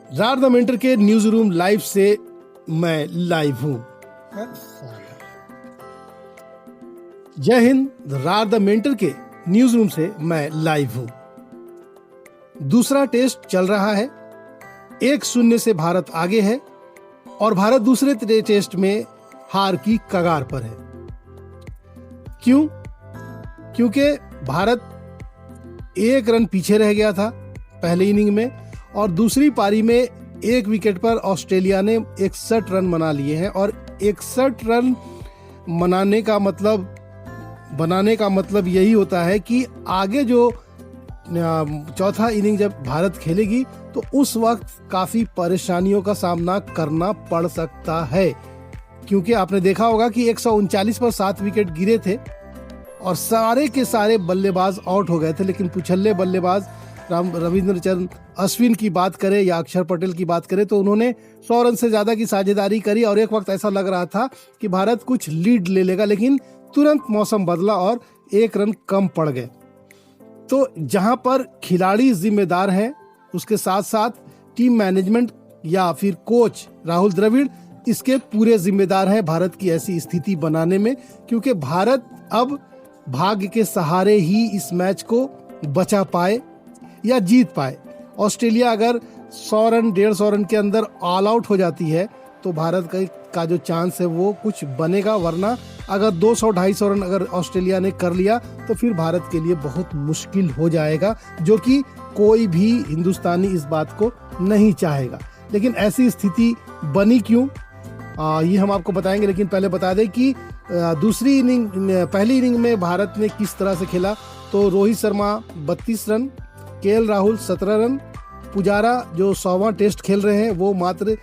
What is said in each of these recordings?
रार the mentor के news room live से मैं लाइव हूं। जय हिंद। रार द मेंटर के न्यूज रूम से मैं लाइव हूं। दूसरा टेस्ट चल रहा है। 1-0 से भारत आगे है और भारत दूसरे टेस्ट में हार की कगार पर है। क्यों? क्योंकि भारत 1 रन पीछे रह गया था पहले इनिंग में और दूसरी पारी में 1 विकेट पर ऑस्ट्रेलिया ने 61 रन बना लिए हैं। और 61 रन बनाने का मतलब यही होता है कि आगे जो चौथा इनिंग जब भारत खेलेगी तो उस वक्त काफी परेशानियों का सामना करना पड़ सकता है। क्योंकि आपने देखा होगा कि 139 पर 7 विकेट गिरे थे और सारे के सारे बल्लेबाज आउट हो गए थे। लेकिन पिछले बल्लेबाज रविंद्रचंद्र अश्विन की बात करें या अक्षर पटेल की बात करें तो उन्होंने 100 रन से ज्यादा की साझेदारी करी और एक वक्त ऐसा लग रहा था कि भारत कुछ लीड ले लेगा, लेकिन तुरंत मौसम बदला और 1 रन कम पड़ गए। तो जहां पर खिलाड़ी जिम्मेदार हैं उसके साथ साथ टीम मैनेजमेंट या फिर कोच राहुल द्रविड़ इसके पूरे जिम्मेदार हैं भारत की ऐसी स्थिति बनाने में। क्योंकि भारत अब भाग्य के सहारे ही इस मैच को बचा पाए या जीत पाए। ऑस्ट्रेलिया अगर 100 रन 150 रन के अंदर ऑल आउट हो जाती है तो भारत का जो चांस है वो कुछ बनेगा, वरना अगर 200-250 रन अगर ऑस्ट्रेलिया ने कर लिया तो फिर भारत के लिए बहुत मुश्किल हो जाएगा, जो कि कोई भी हिंदुस्तानी इस बात को नहीं चाहेगा। लेकिन ऐसी स्थिति बनी क्यों, ये हम आपको बताएंगे। लेकिन पहले बता दें कि पहली इनिंग में भारत ने किस तरह से खेला। तो Rohit Sharma 32 run, KL Rahul 17 run, Pujara जो 100वां टेस्ट खेल रहे हैं वो मात्र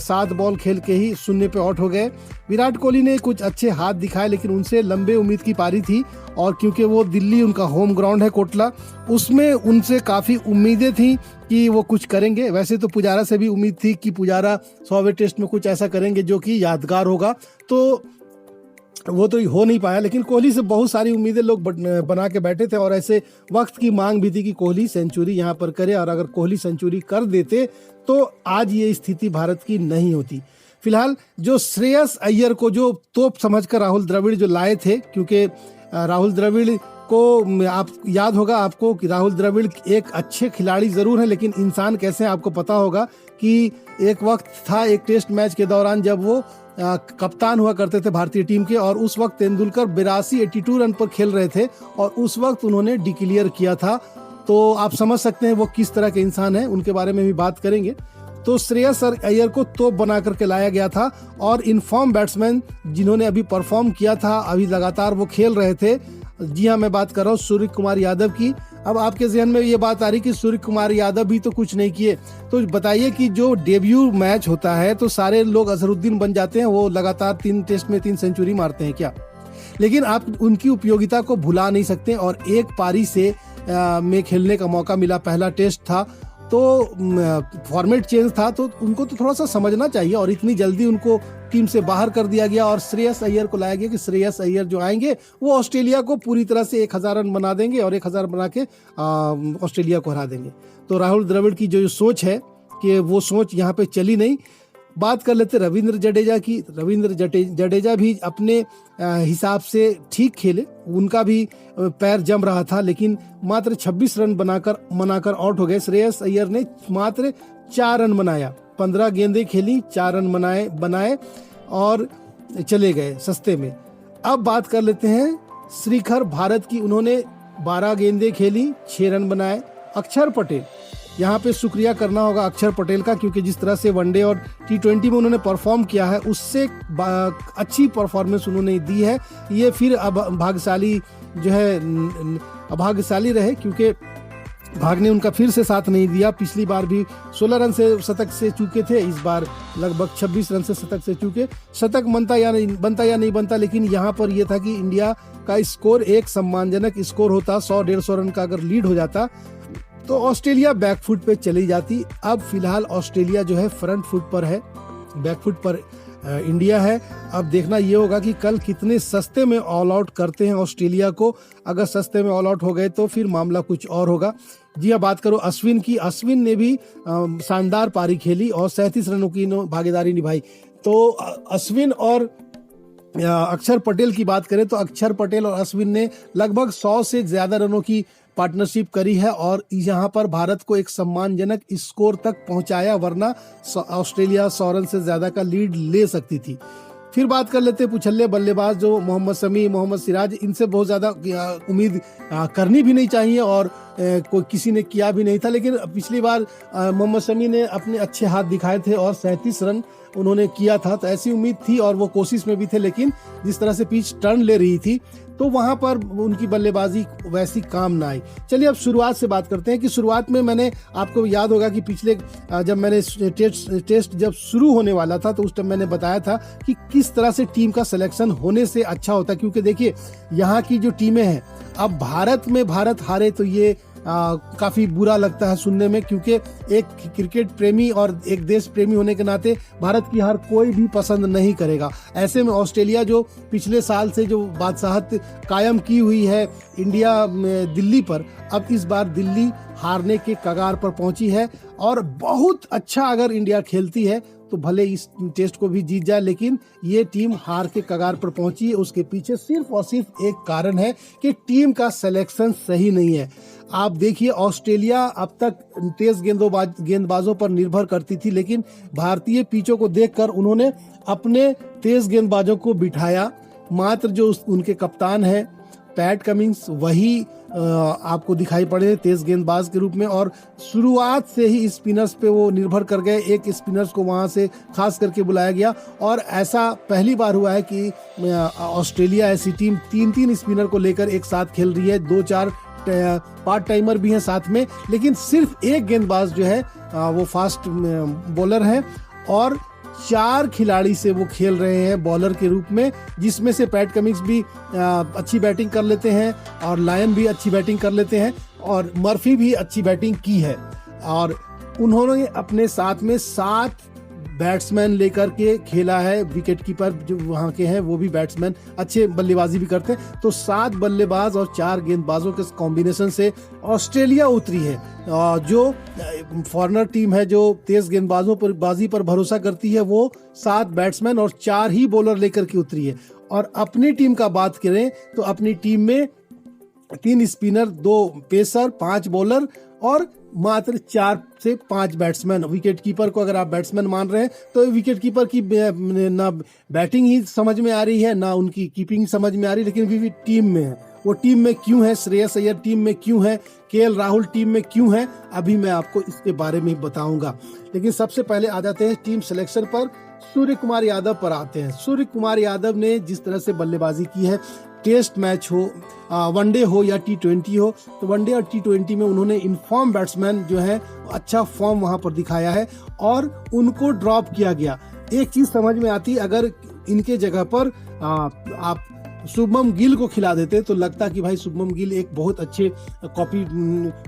7 बॉल खेल के ही 0 पे आउट हो गए। विराट कोहली ने कुछ अच्छे हाथ दिखाए लेकिन उनसे लंबे उम्मीद की पारी थी और क्योंकि वो दिल्ली उनका होम ग्राउंड है कोटला, उसमें उनसे काफ़ी उम्मीदें थी कि वो कुछ करेंगे। वैसे तो पुजारा से भी उम्मीद थी कि पुजारा 100वें टेस्ट में कुछ ऐसा करेंगे जो कि यादगार होगा, तो वो तो हो नहीं पाया। लेकिन कोहली से बहुत सारी उम्मीदें लोग बना के बैठे थे और ऐसे वक्त की मांग भी थी कि कोहली सेंचुरी यहाँ पर करे, और अगर कोहली सेंचुरी कर देते तो आज ये स्थिति भारत की नहीं होती। फिलहाल जो श्रेयस अय्यर को जो तोप समझकर राहुल द्रविड़ जो लाए थे, क्योंकि राहुल द्रविड़ को आप याद होगा आपको कि राहुल द्रविड़ एक अच्छे खिलाड़ी जरूर है लेकिन इंसान कैसे हैं आपको पता होगा कि एक वक्त था एक टेस्ट मैच के दौरान जब वो कप्तान हुआ करते थे भारतीय टीम के, और उस वक्त तेंदुलकर 82 रन पर खेल रहे थे और उस वक्त उन्होंने डिक्लेयर किया था। तो आप समझ सकते हैं वो किस तरह के इंसान हैं, उनके बारे में भी बात करेंगे। तो श्रेयस अय्यर को तोप बना करके लाया गया था और इनफॉर्म बैट्समैन जिन्होंने अभी परफॉर्म किया था, अभी लगातार वो खेल रहे थे। जी हाँ, मैं बात कर रहा हूँ सूर्य कुमार यादव की। अब आपके जहन में ये बात आ रही कि सूर्य कुमार यादव भी तो कुछ नहीं किए, तो बताइए कि जो डेब्यू मैच होता है तो सारे लोग अजहरुद्दीन बन जाते हैं, वो लगातार 3 टेस्ट में 3 सेंचुरी मारते हैं क्या? लेकिन आप उनकी उपयोगिता को भुला नहीं सकते। और एक पारी से में खेलने का मौका मिला, पहला टेस्ट था तो फॉर्मेट चेंज था, तो उनको तो थोड़ा सा समझना चाहिए। और इतनी जल्दी उनको टीम से बाहर कर दिया गया और श्रेयस अय्यर को लाया गया कि श्रेयस अय्यर जो आएंगे वो ऑस्ट्रेलिया को पूरी तरह से 1000 रन बना देंगे और 1000 बना के ऑस्ट्रेलिया को हरा देंगे। तो राहुल द्रविड़ की जो सोच है कि वो सोच यहाँ पे चली नहीं। बात कर लेते रविंद्र जडेजा की। रविंद्र जडेजा भी अपने हिसाब से ठीक खेले, उनका भी पैर जम रहा था लेकिन मात्र 26 रन मनाकर आउट हो गए। श्रेयस अय्यर ने मात्र 4 रन बनाया, 15 गेंदें खेली, 4 रन बनाए और चले गए सस्ते में। अब बात कर लेते हैं श्रीखर भारत की। उन्होंने 12 गेंदें खेली, 6 रन बनाए। अक्षर पटेल, यहाँ पे शुक्रिया करना होगा अक्षर पटेल का, क्योंकि जिस तरह से वनडे और T20 में उन्होंने परफॉर्म किया है उससे अच्छी परफॉर्मेंस उन्होंने दी है। ये फिर अब अभाग्यशाली रहे क्योंकि भाग ने उनका फिर से साथ नहीं दिया। पिछली बार भी 16 रन से शतक से चूके थे, इस बार लगभग 26 रन से शतक से चूके। शतक बनता या नहीं बनता, लेकिन यहाँ पर यह था कि इंडिया का स्कोर एक सम्मानजनक स्कोर होता। 100-150 रन का अगर लीड हो जाता तो ऑस्ट्रेलिया बैकफुट पे चली जाती। अब फिलहाल ऑस्ट्रेलिया जो है फ्रंट फुट पर है, बैकफुट पर इंडिया है। अब देखना ये होगा कि कल कितने सस्ते में ऑल आउट करते हैं ऑस्ट्रेलिया को। अगर सस्ते में ऑल आउट हो गए तो फिर मामला कुछ और होगा। जी हाँ, बात करो अश्विन की, अश्विन ने भी शानदार पारी खेली और 37 रनों की भागीदारी निभाई। तो अश्विन और अक्षर पटेल की बात करें तो अक्षर पटेल और अश्विन ने लगभग 100 से ज्यादा रनों की पार्टनरशिप करी है और यहाँ पर भारत को एक सम्मानजनक स्कोर तक पहुंचाया, वरना ऑस्ट्रेलिया 100 रन से ज्यादा का लीड ले सकती थी। फिर बात कर लेते हैं पुछल्ले बल्लेबाज जो मोहम्मद शमी, मोहम्मद सिराज, इनसे बहुत ज़्यादा उम्मीद करनी भी नहीं चाहिए और कोई किसी ने किया भी नहीं था। लेकिन पिछली बार मोहम्मद शमी ने अपने अच्छे हाथ दिखाए थे और 37 रन उन्होंने किया था, तो ऐसी उम्मीद थी और वो कोशिश में भी थे। लेकिन जिस तरह से पिच टर्न ले रही थी तो वहां पर उनकी बल्लेबाजी वैसी काम ना आई। चलिए अब शुरुआत से बात करते हैं कि शुरुआत में मैंने, आपको याद होगा कि पिछले जब मैंने टेस्ट जब शुरू होने वाला था तो उस टाइम मैंने बताया था कि किस तरह से टीम का सिलेक्शन होने से अच्छा होता है, क्योंकि देखिए यहाँ की जो टीमें हैं, अब भारत हारे तो ये काफी बुरा लगता है सुनने में, क्योंकि एक क्रिकेट प्रेमी और एक देश प्रेमी होने के नाते भारत की हार कोई भी पसंद नहीं करेगा। ऐसे में ऑस्ट्रेलिया जो पिछले साल से जो बादशाहत कायम की हुई है इंडिया में दिल्ली पर, अब इस बार दिल्ली हारने के कगार पर पहुंची है और बहुत अच्छा अगर इंडिया खेलती है तो भले इस टेस्ट को भी जीत जाए, लेकिन ये टीम हार के कगार पर पहुंची है। उसके पीछे सिर्फ और सिर्फ एक कारण है कि टीम का सिलेक्शन सही नहीं है। आप देखिए ऑस्ट्रेलिया अब तक तेज गेंदबाजों पर निर्भर करती थी, लेकिन भारतीय पिचों को देखकर उन्होंने अपने तेज गेंदबाजों को बिठाया। मात्र जो उनके कप्तान हैं पैट कमिंस, वही आपको दिखाई पड़े तेज गेंदबाज के रूप में, और शुरुआत से ही स्पिनर्स पे वो निर्भर कर गए। एक स्पिनर्स को वहां से खास करके बुलाया गया और ऐसा पहली बार हुआ है कि ऑस्ट्रेलिया ऐसी टीम 3-3 स्पिनर को लेकर एक साथ खेल रही है। 2-4 पार्ट टाइमर भी हैं साथ में, लेकिन सिर्फ एक गेंदबाज जो है वो फास्ट बॉलर है और 4 खिलाड़ी से वो खेल रहे हैं बॉलर के रूप में, जिसमें से पैट कमिंस भी अच्छी बैटिंग कर लेते हैं और लायन भी अच्छी बैटिंग कर लेते हैं और मर्फी भी अच्छी बैटिंग की है। और उन्होंने अपने साथ में 7 बैट्समैन लेकर के खेला है। विकेट कीपर जो वहाँ के हैं वो भी बैट्समैन अच्छे बल्लेबाजी भी करते हैं। तो 7 बल्लेबाज और 4 गेंदबाजों के कॉम्बिनेशन से ऑस्ट्रेलिया उतरी है। जो फॉरेनर टीम है जो तेज गेंदबाजों पर बाजी पर भरोसा करती है, वो 7 बैट्समैन और 4 ही बॉलर लेकर के उतरी है। और अपनी टीम का बात करें तो अपनी टीम में 3 स्पिनर, 2 पेसर, 5 बॉलर और मात्र 4 से 5 बैट्समैन। विकेट कीपर को अगर आप बैट्समैन मान रहे हैं तो विकेट कीपर की ना बैटिंग ही समझ में आ रही है ना उनकी कीपिंग समझ में आ रही है, लेकिन भी टीम में है। वो टीम में क्यों है, श्रेयस अय्यर टीम में क्यों है, केएल राहुल टीम में क्यों है, अभी मैं आपको इसके बारे में बताऊंगा। लेकिन सबसे पहले आ जाते हैं टीम सिलेक्शन पर। सूर्य कुमार यादव पर आते हैं। सूर्य कुमार यादव ने जिस तरह से बल्लेबाजी की है, टेस्ट मैच हो, वनडे हो या T20 हो, तो वनडे और T20 में उन्होंने इनफॉर्म बैट्समैन जो है अच्छा फॉर्म वहां पर दिखाया है और उनको ड्रॉप किया गया। एक चीज समझ में आती, अगर इनके जगह पर आप शुभमन गिल को खिला देते तो लगता कि भाई शुभमन गिल एक बहुत अच्छे कॉपी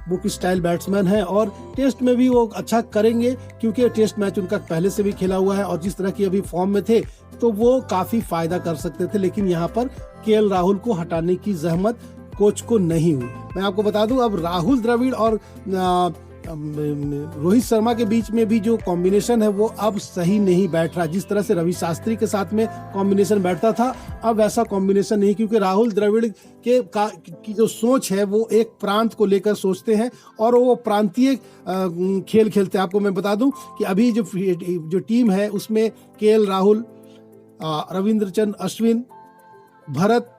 बुक स्टाइल बैट्समैन है और टेस्ट में भी वो अच्छा करेंगे, क्योंकि टेस्ट मैच उनका पहले से भी खेला हुआ है और जिस तरह की अभी फॉर्म में थे तो वो काफी फायदा कर सकते थे। लेकिन यहाँ पर केएल राहुल को हटाने की जहमत कोच को नहीं हुई। मैं आपको बता दूं, अब राहुल द्रविड़ और रोहित शर्मा के बीच में भी जो कॉम्बिनेशन है वो अब सही नहीं बैठ रहा। जिस तरह से रवि शास्त्री के साथ में कॉम्बिनेशन बैठता था, अब वैसा कॉम्बिनेशन नहीं, क्योंकि राहुल द्रविड़ की जो सोच है वो एक प्रांत को लेकर सोचते हैं और वो प्रांतीय खेल खेलते हैं। आपको मैं बता दूं कि अभी जो टीम है उसमें केएल राहुल, रविंद्रचंद अश्विन, भरत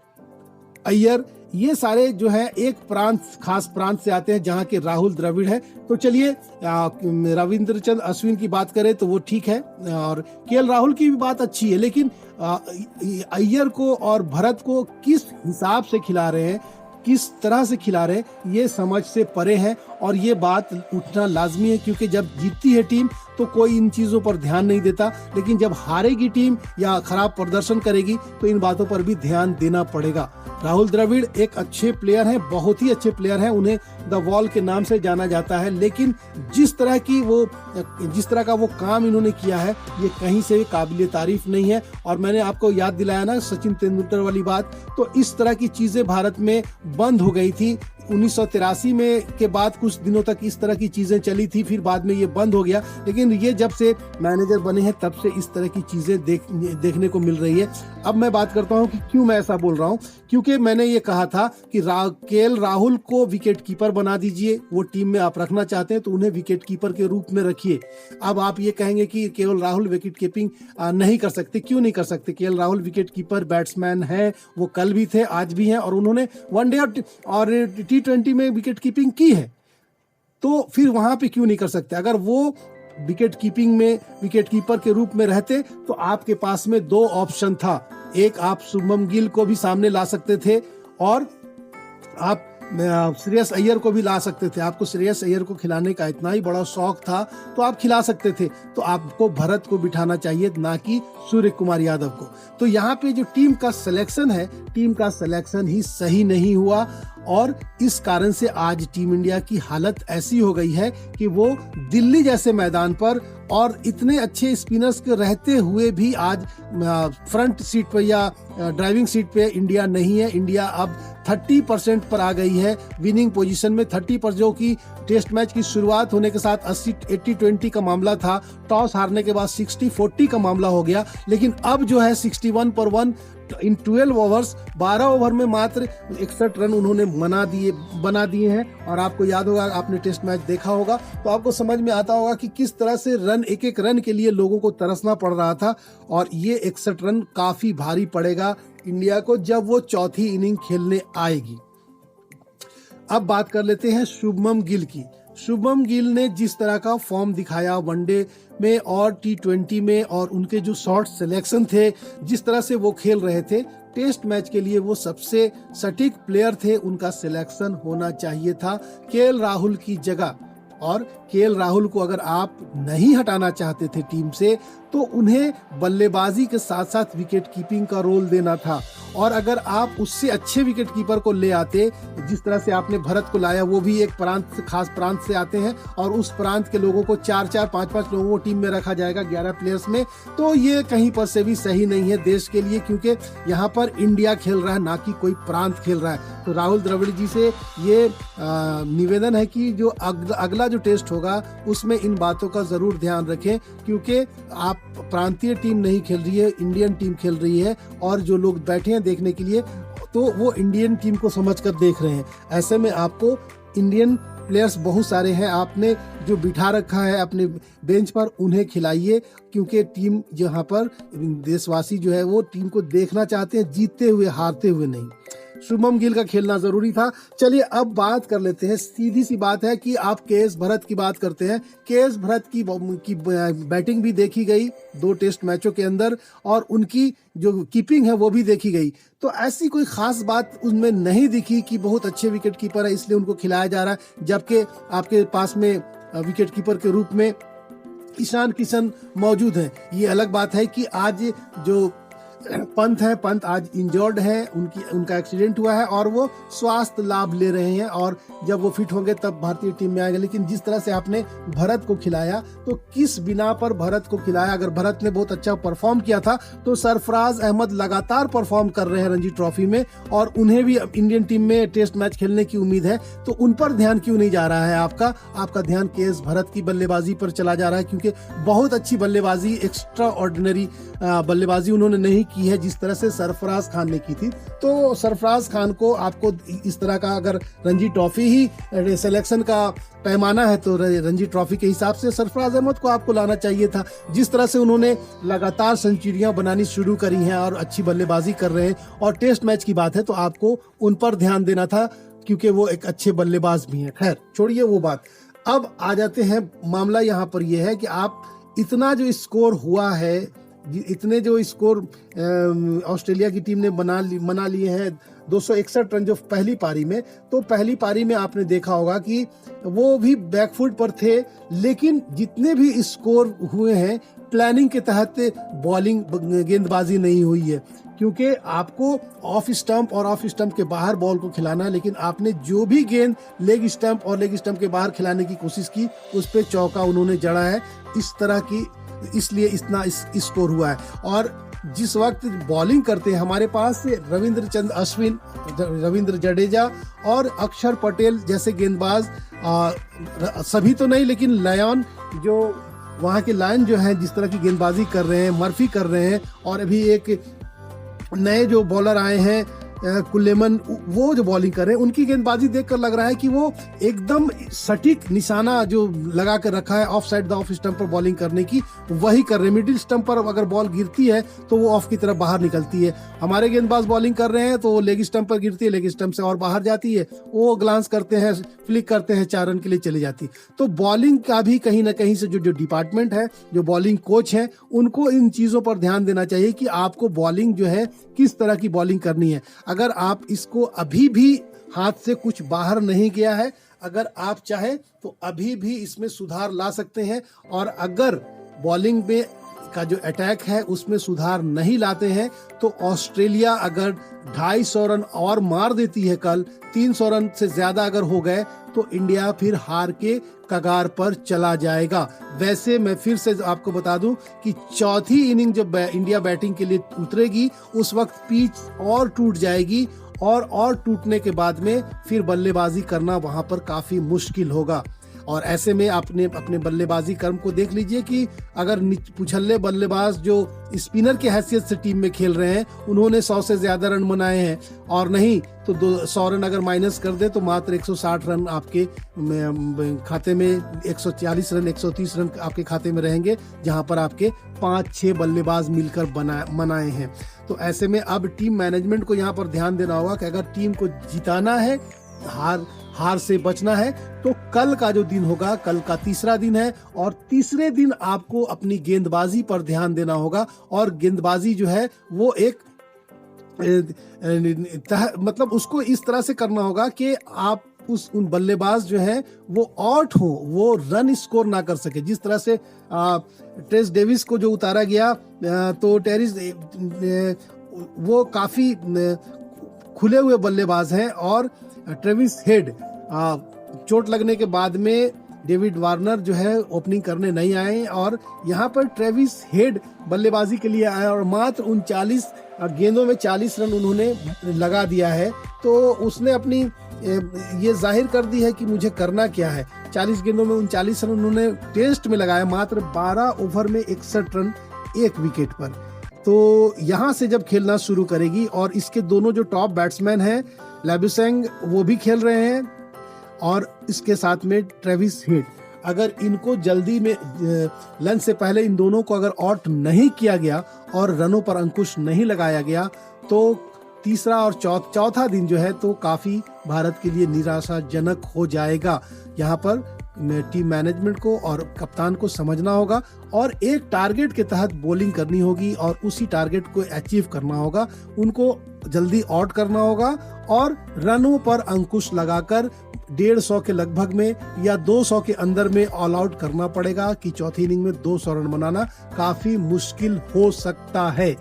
अय्यर, ये सारे जो है एक प्रांत, खास प्रांत से आते हैं जहां के राहुल द्रविड़ है। तो चलिए रविंद्रचंद अश्विन की बात करें तो वो ठीक है और केएल राहुल की भी बात अच्छी है, लेकिन अय्यर को और भरत को किस हिसाब से खिला रहे हैं, किस तरह से खिला रहे हैं, ये समझ से परे है और ये बात उठना लाजमी है, क्योंकि जब जीतती है टीम तो कोई इन चीजों पर ध्यान नहीं देता, लेकिन जब हारेगी टीम या खराब प्रदर्शन करेगी तो इन बातों पर भी ध्यान देना पड़ेगा। राहुल द्रविड़ एक अच्छे प्लेयर हैं, बहुत ही अच्छे प्लेयर हैं, उन्हें द वॉल के नाम से जाना जाता है, लेकिन जिस तरह का वो काम इन्होंने किया है ये कहीं से भी काबिल तारीफ नहीं है। और मैंने आपको याद दिलाया ना सचिन तेंदुलकर वाली बात, तो इस तरह की चीजें भारत में बंद हो गई थी। 1983 में के बाद कुछ कुछ दिनों तक इस तरह की चीजें चली थी, फिर बाद में ये बंद हो गया, लेकिन ये जब से मैनेजर बने हैं तब से इस तरह की चीजें देखने को मिल रही है। अब मैं बात करता हूं कि क्यों मैं ऐसा बोल रहा हूं, क्योंकि मैंने ये कहा था कि केएल राहुल को विकेट कीपर बना दीजिए, वो टीम में आप रखना चाहते हैं तो उन्हें विकेट कीपर के रूप में रखिए। अब आप ये कहेंगे कि केएल राहुल विकेट कीपिंग नहीं कर सकते, क्यों नहीं कर सकते? KL Rahul wicket keeper batsman है, वो कल भी थे, आज भी हैं, और उन्होंने वनडे और T20 में विकेट कीपिंग की है, तो फिर वहां पे क्यों नहीं कर सकते? अगर वो विकेट कीपिंग में विकेट कीपर के रूप में रहते तो आपके पास में दो ऑप्शन था। एक, आप शुभमन गिल को भी सामने ला सकते थे और आप श्रेयस अय्यर को भी ला सकते थे। आपको श्रेयस अय्यर को खिलाने का इतना ही बड़ा शौक था तो आप खिला सकते थे। तो आपको भरत को बिठाना चाहिए, ना कि सूर्य कुमार यादव को। तो यहाँ पे जो टीम का सिलेक्शन है, टीम का सिलेक्शन ही सही नहीं हुआ, और इस कारण से आज टीम इंडिया की हालत ऐसी हो गई है कि वो दिल्ली जैसे मैदान पर और इतने अच्छे स्पिनर्स के रहते हुए भी आज फ्रंट सीट पर या ड्राइविंग सीट पे इंडिया नहीं है। इंडिया अब 30% पर आ गई है विनिंग पोजीशन में। 30% जो कि टेस्ट मैच की शुरुआत होने के साथ 80-20 का मामला था, टॉस हारने के बाद 60-40 का मामला हो गया, लेकिन अब जो है 61 इन 12 ओवर्स, 12 ओवर में मात्र 61 रन उन्होंने बना दिए हैं। और आपको याद होगा, आपने टेस्ट मैच देखा होगा तो आपको समझ में आता होगा कि किस तरह से एक एक रन के लिए लोगों को तरसना पड़ रहा था, और ये 61 रन काफी भारी पड़ेगा इंडिया को जब वो चौथी इनिंग खेलने आएगी। अब बात कर लेते हैं शुभमन गिल की। शुभमन गिल ने जिस तरह का फॉर्म दिखाया वनडे में और T20 में, और उनके जो शॉट सिलेक्शन थे, जिस तरह से वो खेल रहे थे, टेस्ट मैच के लिए वो सबसे सटीक प्लेयर थे। उनका सिलेक्शन होना चाहिए था केएल राहुल की जगह। और केएल राहुल को अगर आप नहीं हटाना चाहते थे टीम से तो उन्हें बल्लेबाजी के साथ साथ विकेट कीपिंग का रोल देना था। और अगर आप उससे अच्छे विकेट कीपर को ले आते, जिस तरह से आपने भरत को लाया, वो भी एक खास प्रांत से आते हैं, और उस प्रांत के लोगों को 4-4, 5-5 लोगों को टीम में रखा जाएगा 11 प्लेयर्स में, तो ये कहीं पर से भी सही नहीं है देश के लिए, क्योंकि यहाँ पर इंडिया खेल रहा है, ना कि कोई प्रांत खेल रहा है। तो राहुल द्रविड़ जी से ये निवेदन है कि जो अगला जो टेस्ट होगा उसमें इन बातों का जरूर ध्यान रखें, क्योंकि आप प्रांतीय टीम नहीं खेल रही है, इंडियन टीम खेल रही है, और जो लोग बैठे हैं देखने के लिए तो वो इंडियन टीम को समझकर देख रहे हैं। ऐसे में आपको इंडियन प्लेयर्स बहुत सारे हैं, आपने जो बिठा रखा है अपने बेंच पर, उन्हें खिलाइए, क्योंकि टीम यहाँ पर देशवासी जो है वो टीम को देखना चाहते हैं जीतते हुए, हारते हुए नहीं। शुभमन गिल का खेलना जरूरी था। चलिए अब बात कर लेते हैं, सीधी सी बात है कि आप केएस भरत की बात करते हैं। केएस भरत की बैटिंग भी देखी गई 2 टेस्ट मैचों के अंदर, और उनकी जो कीपिंग है वो भी देखी गई। तो ऐसी कोई खास बात उनमें नहीं दिखी कि बहुत अच्छे विकेट कीपर है इसलिए उनको खिलाया जा रहा है, जबकि आपके पास में विकेट कीपर के रूप में ईशान किशन मौजूद है। ये अलग बात है कि आज जो पंत आज इंजर्ड है, उनका एक्सीडेंट हुआ है और वो स्वास्थ्य लाभ ले रहे हैं, और जब वो फिट होंगे तब भारतीय टीम में आएंगे। लेकिन जिस तरह से आपने भरत को खिलाया, तो किस बिना पर भरत को खिलाया? अगर भरत ने बहुत अच्छा परफॉर्म किया था तो सरफराज अहमद लगातार परफॉर्म कर रहे हैं रणजी ट्रॉफी में, और उन्हें भी इंडियन टीम में टेस्ट मैच खेलने की उम्मीद है, तो उन पर ध्यान क्यों नहीं जा रहा है आपका ध्यान केएस भरत की बल्लेबाजी पर चला जा रहा है, क्योंकि बहुत अच्छी बल्लेबाजी, एक्स्ट्रा ऑर्डिनरी बल्लेबाजी उन्होंने नहीं की है जिस तरह से सरफराज खान ने की थी। तो सरफराज खान को आपको इस तरह का, अगर रणजी ट्रॉफी ही सिलेक्शन का पैमाना है तो रणजी ट्रॉफी के हिसाब से सरफराज अहमद को आपको लाना चाहिए था। जिस तरह से उन्होंने लगातार सेंचुरियां बनानी शुरू करी हैं और अच्छी बल्लेबाजी कर रहे हैं, और टेस्ट मैच की बात है तो आपको उन पर ध्यान देना था, क्योंकि वो एक अच्छे बल्लेबाज भी हैं। खैर छोड़िए वो बात, अब आ जाते हैं, मामला यहाँ पर यह है कि आप इतना जो स्कोर हुआ है, इतने जो स्कोर ऑस्ट्रेलिया की टीम ने मना लिए हैं 261 रन जो पहली पारी में, तो पहली पारी में आपने देखा होगा कि वो भी बैकफुट पर थे, लेकिन जितने भी स्कोर हुए हैं प्लानिंग के तहत बॉलिंग गेंदबाजी नहीं हुई है, क्योंकि आपको ऑफ स्टंप और ऑफ स्टंप के बाहर बॉल को खिलाना है, लेकिन आपने जो भी गेंद लेग स्टंप और लेग स्टंप के बाहर खिलाने की कोशिश की उस पे चौका उन्होंने जड़ा है। इस तरह की, इसलिए इतना स्कोर हुआ है। और जिस वक्त बॉलिंग करते हैं हमारे पास रविंद्र अश्विन, रविंद्र जडेजा और अक्षर पटेल जैसे गेंदबाज, सभी तो नहीं लेकिन लायन, जो वहाँ के लायन जो हैं जिस तरह की गेंदबाजी कर रहे हैं, मर्फी कर रहे हैं, और अभी एक नए जो बॉलर आए हैं कुलेमन, वो जो बॉलिंग कर रहे हैं, उनकी गेंदबाजी देखकर लग रहा है कि वो एकदम सटीक निशाना जो लगा कर रखा है of side the off stump पर बॉलिंग करने की, वही कर रहे हैं। मिडिल स्टंप पर अगर बॉल गिरती है तो वो ऑफ की तरफ बाहर निकलती है। हमारे गेंदबाज बॉलिंग कर रहे हैं तो वो लेग स्टंप पर गिरती है, लेग स्टंप से और बाहर जाती है, वो ग्लांस करते हैं, फ्लिक करते हैं, 4 रन के लिए चली जाती। तो बॉलिंग का भी कहीं ना कहीं से जो डिपार्टमेंट है, जो बॉलिंग कोच है, उनको इन चीज़ों पर ध्यान देना चाहिए कि आपको बॉलिंग जो है किस तरह की बॉलिंग करनी है। अगर आप इसको अभी भी हाथ से कुछ बाहर नहीं गया है, अगर आप चाहे तो अभी भी इसमें सुधार ला सकते हैं। और अगर बॉलिंग में का जो अटैक है उसमें सुधार नहीं लाते हैं तो ऑस्ट्रेलिया अगर 250 रन और मार देती है कल, 300 रन से ज्यादा अगर हो गए तो इंडिया फिर हार के कगार पर चला जाएगा। वैसे मैं फिर से आपको बता दूं कि चौथी इनिंग जब इंडिया बैटिंग के लिए उतरेगी उस वक्त पिच और टूट जाएगी, और टूटने के बाद में फिर बल्लेबाजी करना वहां पर काफी मुश्किल होगा। और ऐसे में आपने अपने बल्लेबाजी कर्म को देख लीजिए कि अगर पुछल्ले बल्लेबाज जो स्पिनर की हैसियत से टीम में खेल रहे हैं, उन्होंने 100 से ज्यादा रन बनाए हैं, और नहीं तो 100 रन अगर माइनस कर दे तो मात्र 160 रन आपके खाते में, 140 रन 130 रन आपके खाते में रहेंगे, जहां पर आपके 5-6 बल्लेबाज मिलकर बनाए हैं। तो ऐसे में अब टीम मैनेजमेंट को यहाँ पर ध्यान देना होगा कि अगर टीम को जिताना है, हार से बचना है, तो कल का जो दिन होगा, कल का तीसरा दिन है, और तीसरे दिन आपको अपनी गेंदबाजी पर ध्यान देना होगा। और गेंदबाजी जो है वो एक मतलब उसको इस तरह से करना होगा कि आप उन बल्लेबाज जो हैं वो आउट हो, वो रन स्कोर ना कर सके। जिस तरह से टेस डेविस को जो उतारा गया, तो टेरिस वो काफी खुले हुए बल्लेबाज हैं, और ट्रेविस हेड चोट लगने के बाद में डेविड वार्नर जो है ओपनिंग करने नहीं आए, और यहाँ पर ट्रेविस हेड बल्लेबाजी के लिए आए और मात्र 39 गेंदों में 40 रन उन्होंने लगा दिया है। तो उसने अपनी ये जाहिर कर दी है कि मुझे करना क्या है। 40 गेंदों में 39 रन उन्होंने टेस्ट में लगाया, मात्र 12 ओवर में 61 रन 1 विकेट पर। तो यहाँ से जब खेलना शुरू करेगी, और इसके दोनों जो टॉप बैट्समैन हैं, लेबुसेंग वो भी खेल रहे हैं, और इसके साथ में ट्रेविस हेड, अगर इनको जल्दी में लंच से पहले इन दोनों को अगर आउट नहीं किया गया और रनों पर अंकुश नहीं लगाया गया, तो तीसरा और चौथा दिन जो है तो काफी भारत के लिए निराशाजनक हो जाएगा। यहाँ पर टीम मैनेजमेंट को और कप्तान को समझना होगा, और एक टारगेट के तहत बॉलिंग करनी होगी, और उसी टारगेट को अचीव करना होगा। उनको जल्दी आउट करना होगा, और रनों पर अंकुश लगाकर 150 के लगभग में या 200 के अंदर में ऑल आउट करना पड़ेगा, कि चौथी इनिंग में 200 रन बनाना काफी मुश्किल हो सकता है।